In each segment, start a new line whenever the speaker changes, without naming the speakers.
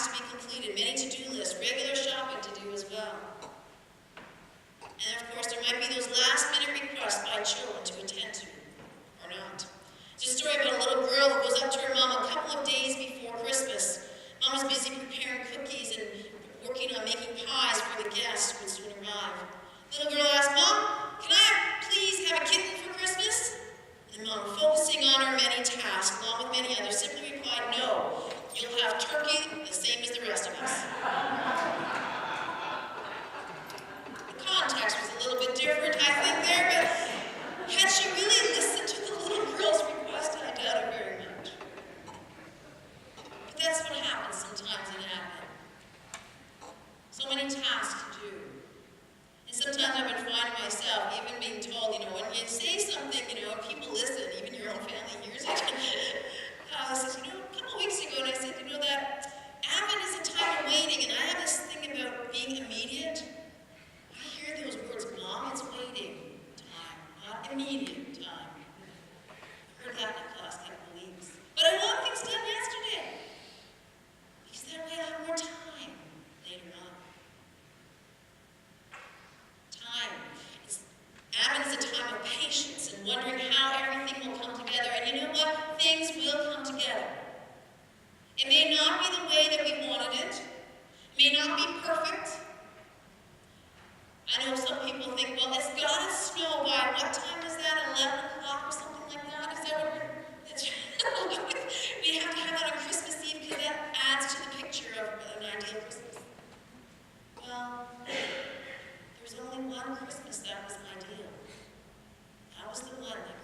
tasks to be completed, many to-do lists, regular shopping to do as well. And of course, there might be those last-minute requests by children to attend to, or not. It's a story about a little girl who goes up to her mom a couple of days before Christmas. Mom is busy preparing cookies and working on making pies for the guests who would soon arrive. The little girl asks, "Mom, can I please have a kitten for Christmas?" And Mom, focusing on her many tasks, along with many others, simply replied, "No, you'll have turkey the same as the rest of us." The context was a little bit different, I think, there, but had she really listened to the little girl's request? I doubt it very much. But that's what happens sometimes in Advent. So many tasks to do. And sometimes I've been finding myself even being told, when you say something, and people listen, even your own family hears it. I said, a couple weeks ago, and I said, that Advent is a time of waiting, and I have this thing about being immediate. I hear those words, Mom, it's waiting time, not immediate time. I heard that in the last couple of weeks. But I want things done yesterday, because that way I have more time later on. Advent is a time of patience and wondering how everything will come together. And you know what? Things will come together. It may not be the way that we wanted it. It may not be perfect. I know some people think, well, it's got to snow by, what time is that, 11 o'clock or something like that? Is that what we have to have that on Christmas Eve because that adds to the picture of an ideal Christmas. Well, there's only one Christmas that was ideal. That was the one that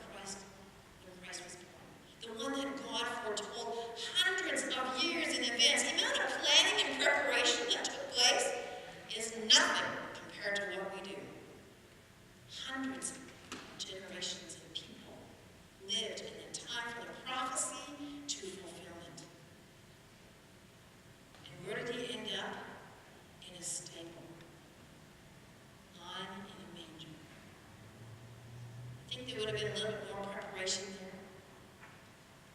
when Christ was born. The one that God foretold hundreds of years in advance. The amount of planning and preparation that took place is nothing compared to what we do. Hundreds of generations of people lived in the time from the prophecy to fulfillment. And where did he end up? In a stable. Lying in a manger. I think there would have been a little bit more preparation there,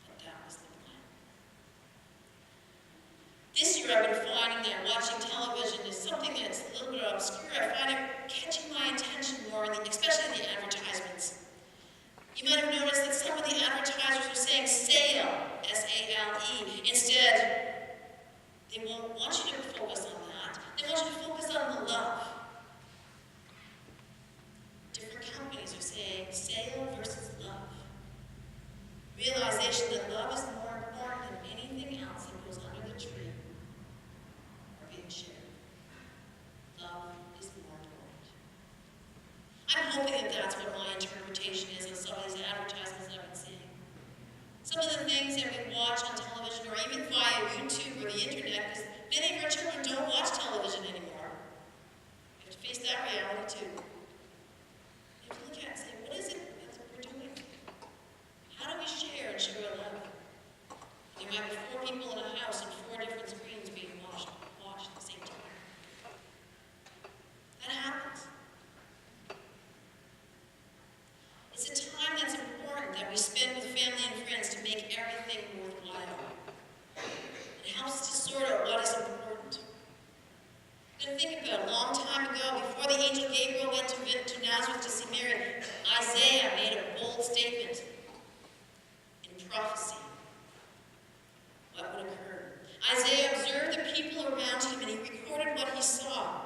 but that was the plan. This year I've been finding that watching television is something that's a little bit obscure. I find it catching my attention more, especially in the advertisements. You might have noticed that some of the advertisers are saying sale, S-A-L-E. Instead, they won't want you to focus on that. They want you to focus on the love. Different companies are saying sale versus love. Realization that love is more important than anything else that goes under the tree or being shared. Love is more important. I'm hoping that that's what my interpretation is of some of these advertisements that I've been seeing. Some of the things that we watch on television or even via YouTube or the internet, because many of our children don't watch television anymore. We have to face that reality too. You have to look at it and say, what is it that we're doing? How do we share and show our love? There might be 4 people in a house and 4 different screens being watched at the same time. That happens. It's a time that's important that we spend with family and friends to make everything worthwhile. It helps us to sort out what is important. And think about it, a long time ago, before the angel Gabriel went to Nazareth to see Mary, Isaiah made a bold statement in prophecy. What would occur? Isaiah observed the people around him and he recorded what he saw.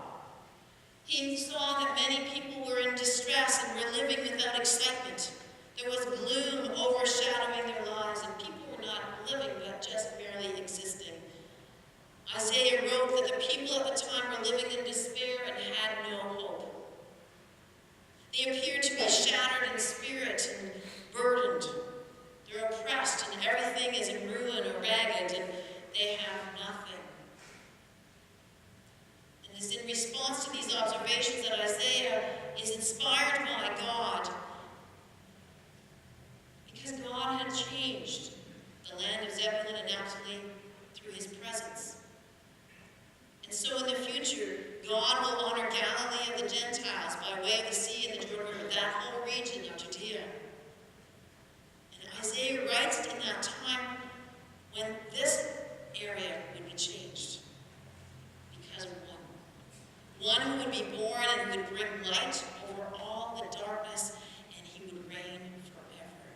He saw that many people were in distress and were living without excitement. There was gloom overshadowing their lives, and people were not living but just merely existing. Isaiah wrote that the people at the time were living in despair and had no hope. They appeared to be shattered in spirit and burdened. They're oppressed and everything is in ruin or ragged and they have nothing. And it's in response to these observations that Isaiah is inspired by God, because God had changed the land of Zebulun and Naphtali through his presence. And so in the future, God will honor Galilee of the Gentiles by way of the sea and the Jordan River, that whole region of Judea. And Isaiah writes in that time when this area would be changed. one who would be born and who would bring light over all the darkness, and he would reign forever.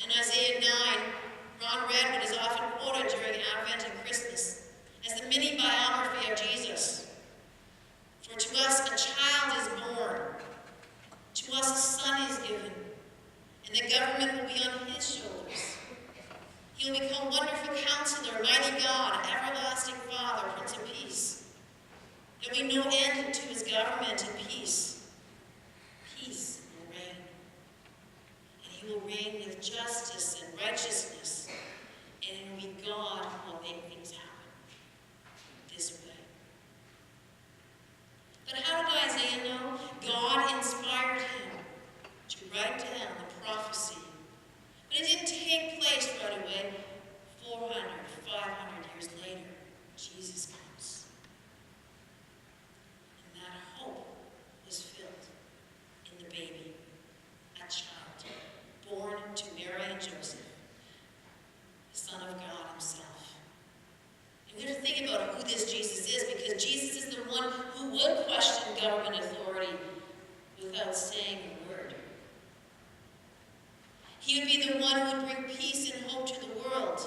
In Isaiah 9, Ron Redwood is often quoted during Advent and Christmas as the mini biography of Jesus. For to us a child is born, to us a son is given, and the government will be on his shoulders. He will be called Wonderful Counselor, Mighty God, Everlasting Father, Prince of Peace. There will be no end to his government and peace. Peace will reign. And he will reign with justice and righteousness. And it will be God who will make things happen this way. But how did Isaiah know? God inspired him to write down the prophecy. But it didn't take place right away. 400, 500 years later, Jesus comes. And that hope was filled in the baby, a child, born to Mary and Joseph, the Son of God himself. And we have to think about who this Jesus is, because Jesus is the one who would question government authority without saying a word. He would be the one who would bring peace and hope to the world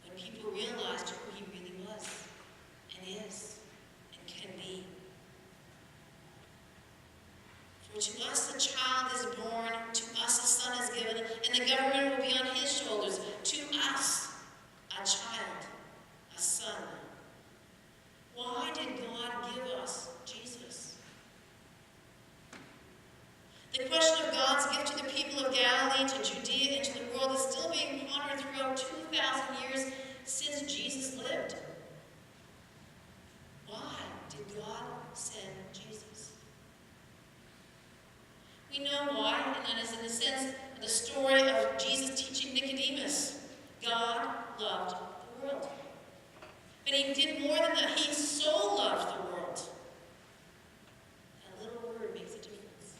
when people realized who he really was and is and can be. For to us a child is born, to us a son is given, and the government will be on his shoulders. To us a child, a son. Why did God give us Jesus? The question of God's gift to the people of Galilee, to Judea, and to the world is still being pondered throughout 2,000 years since Jesus lived. Why did God send Jesus? We know why, and that is in the sense of the story of Jesus teaching Nicodemus. God loved the world. But he did more than that. He so loved the world. That little word makes a difference.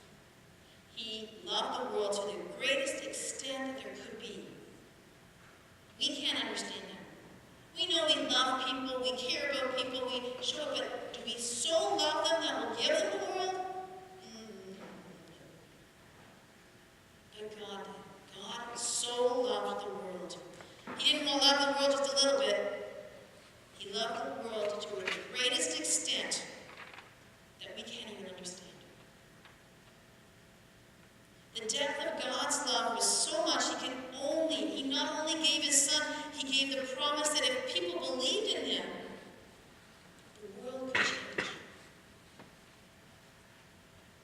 He loved the world to the greatest extent there could be. We can't understand that. We know we love people, we care about people, we show up, but do we so love them that we'll give them the world? But God so loved the world. He didn't want to love the world just a little bit. He loved the world to the greatest extent that we can't even understand. The depth of God's love was so much he not only gave his son, he gave the promise that if people believed in him, the world could change.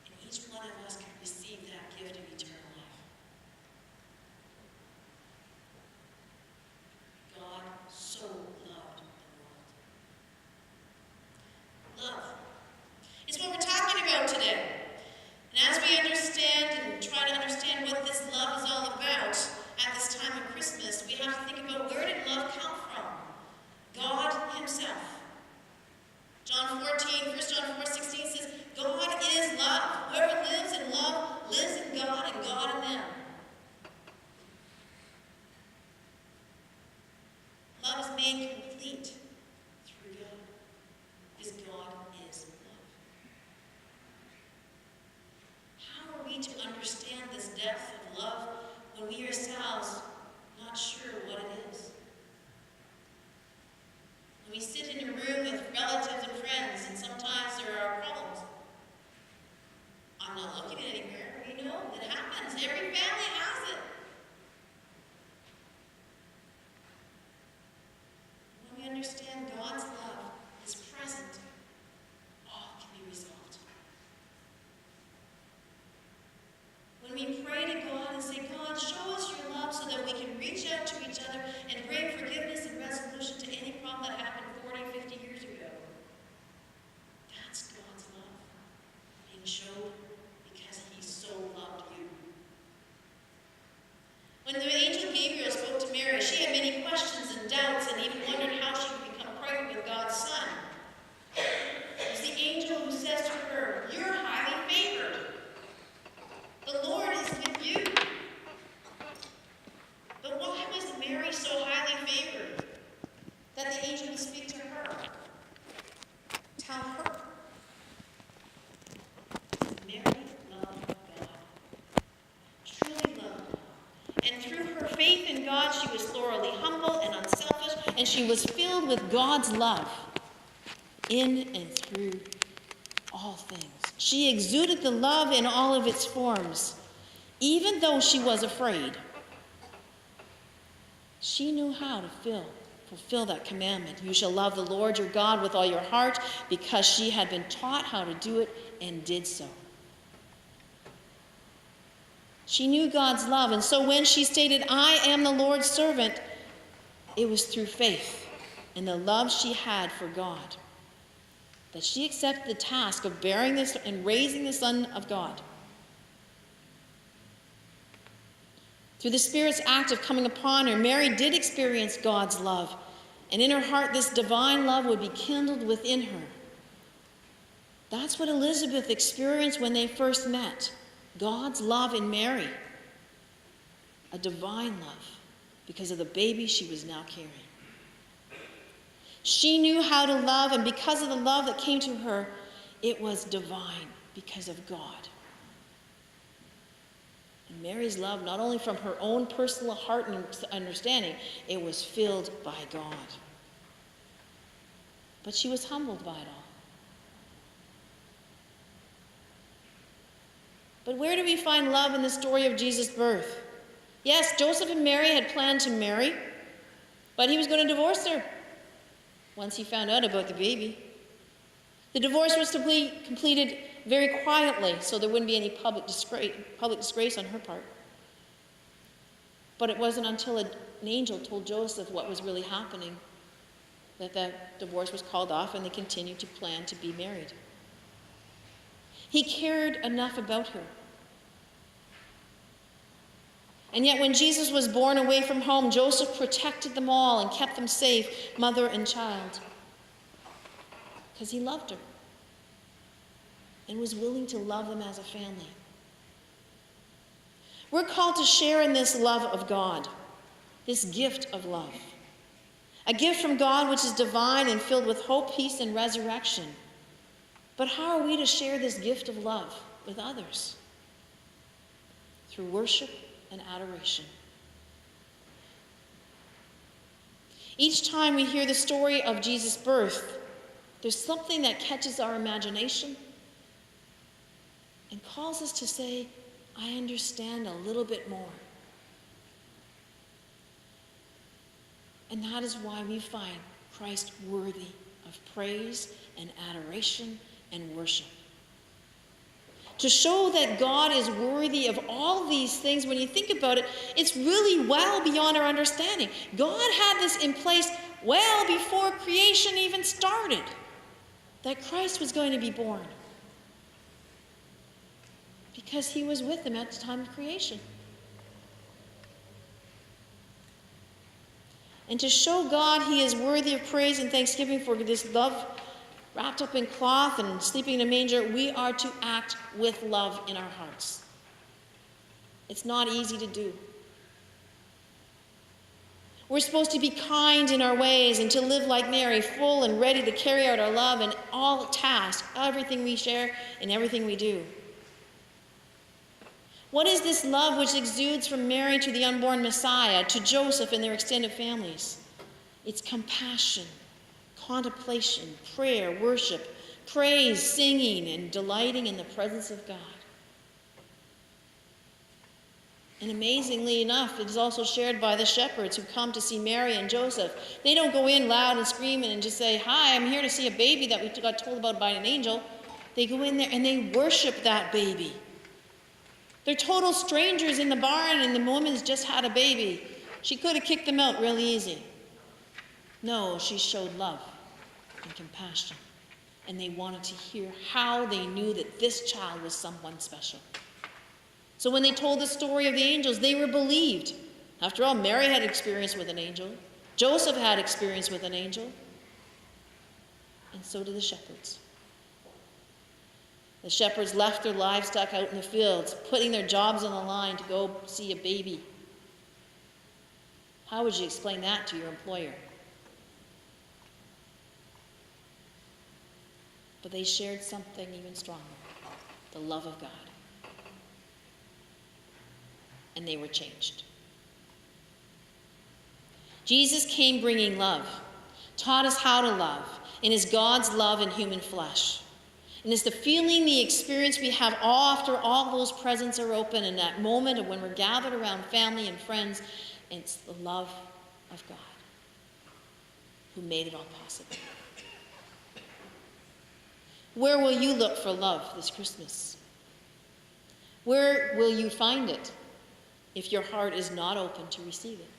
And each one of us can receive that gift of eternal life. God so loved the world. Love. It's what we're talking about today. And as we understand and try to understand what this love is all about at this time of Christmas, we have to think about, where did love come from? God himself. John 14, 1 John 4:16 says, God is love. Whoever lives in love lives in God and God in them. Love is made complete through God, because God is love. How are we to understand this depth of love when we ourselves not sure what it is? When we sit in a room with relatives and friends, and sometimes there are problems. I'm not looking anywhere. We know that happens. Every family has it. When we understand God's love is present, all can be resolved. When we pray to God and say, God, show us your love so that we can reach out to each other and bring forgiveness and resolution to any problem that happened 40, 50 years ago. That's God's love being shown because he so loved you. When the angel Gabriel spoke to Mary, she had many questions and doubts and even wondered how she could become pregnant with God's son. It was the angel who says to her, you're highly favored. The Lord is with you. But why was Mary so highly favored that the angel would speak to and she was filled with God's love in and through all things. She exuded the love in all of its forms. Even though she was afraid, she knew how to fulfill that commandment. You shall love the Lord your God with all your heart, because she had been taught how to do it and did so. She knew God's love, and so when she stated, I am the Lord's servant, it was through faith and the love she had for God that she accepted the task of bearing this and raising the Son of God. Through the Spirit's act of coming upon her, Mary did experience God's love, and in her heart this divine love would be kindled within her. That's what Elizabeth experienced when they first met. God's love in Mary, a divine love because of the baby she was now carrying. She knew how to love, and because of the love that came to her, it was divine because of God. And Mary's love, not only from her own personal heart and understanding, it was filled by God. But she was humbled by it all. But where do we find love in the story of Jesus' birth? Yes, Joseph and Mary had planned to marry, but he was going to divorce her once he found out about the baby. The divorce was completed very quietly, so there wouldn't be any public disgrace on her part. But it wasn't until an angel told Joseph what was really happening that that divorce was called off, and they continued to plan to be married. He cared enough about her. And yet when Jesus was born away from home, Joseph protected them all and kept them safe, mother and child, because he loved her and was willing to love them as a family. We're called to share in this love of God, this gift of love, a gift from God which is divine and filled with hope, peace, and resurrection. But how are we to share this gift of love with others? Through worship and adoration. Each time we hear the story of Jesus' birth, there's something that catches our imagination and calls us to say, I understand a little bit more. And that is why we find Christ worthy of praise and adoration and worship. To show that God is worthy of all these things, when you think about it, it's really well beyond our understanding. God had this in place well before creation even started, that Christ was going to be born, because he was with them at the time of creation. And to show God he is worthy of praise and thanksgiving for this love, wrapped up in cloth and sleeping in a manger, we are to act with love in our hearts. It's not easy to do. We're supposed to be kind in our ways and to live like Mary, full and ready to carry out our love in all tasks, everything we share and everything we do. What is this love which exudes from Mary to the unborn Messiah, to Joseph and their extended families? It's compassion, contemplation, prayer, worship, praise, singing, and delighting in the presence of God. And amazingly enough, it is also shared by the shepherds who come to see Mary and Joseph. They don't go in loud and screaming and just say, hi, I'm here to see a baby that we got told about by an angel. They go in there and they worship that baby. They're total strangers in the barn, and the woman's just had a baby. She could have kicked them out really easy. No, she showed love and compassion, and they wanted to hear how they knew that this child was someone special. So when they told the story of the angels, they were believed. After all, Mary had experience with an angel. Joseph had experience with an angel. And so did the shepherds. The shepherds left their livestock out in the fields, putting their jobs on the line to go see a baby. How would you explain that to your employer? But they shared something even stronger, the love of God. And they were changed. Jesus came bringing love, taught us how to love, and is God's love in human flesh. And it's the feeling, the experience we have after all those presents are open in that moment of when we're gathered around family and friends. It's the love of God who made it all possible. Where will you look for love this Christmas? Where will you find it if your heart is not open to receive it?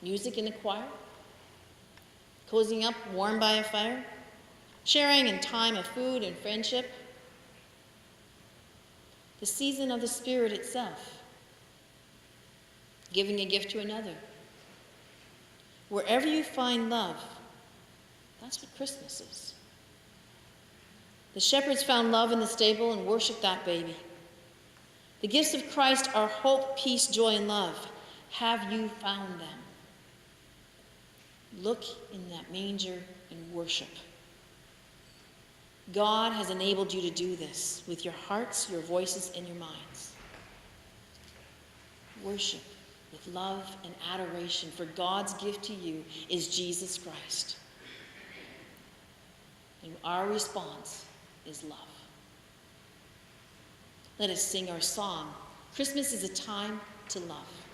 Music in the choir? Cozying up warm by a fire? Sharing in time of food and friendship? The season of the Spirit itself? Giving a gift to another? Wherever you find love, that's what Christmas is. The shepherds found love in the stable and worshiped that baby. The gifts of Christ are hope, peace, joy, and love. Have you found them? Look in that manger and worship. God has enabled you to do this with your hearts, your voices, and your minds. Worship with love and adoration, for God's gift to you is Jesus Christ. And our response is love. Let us sing our song, Christmas is a Time to Love.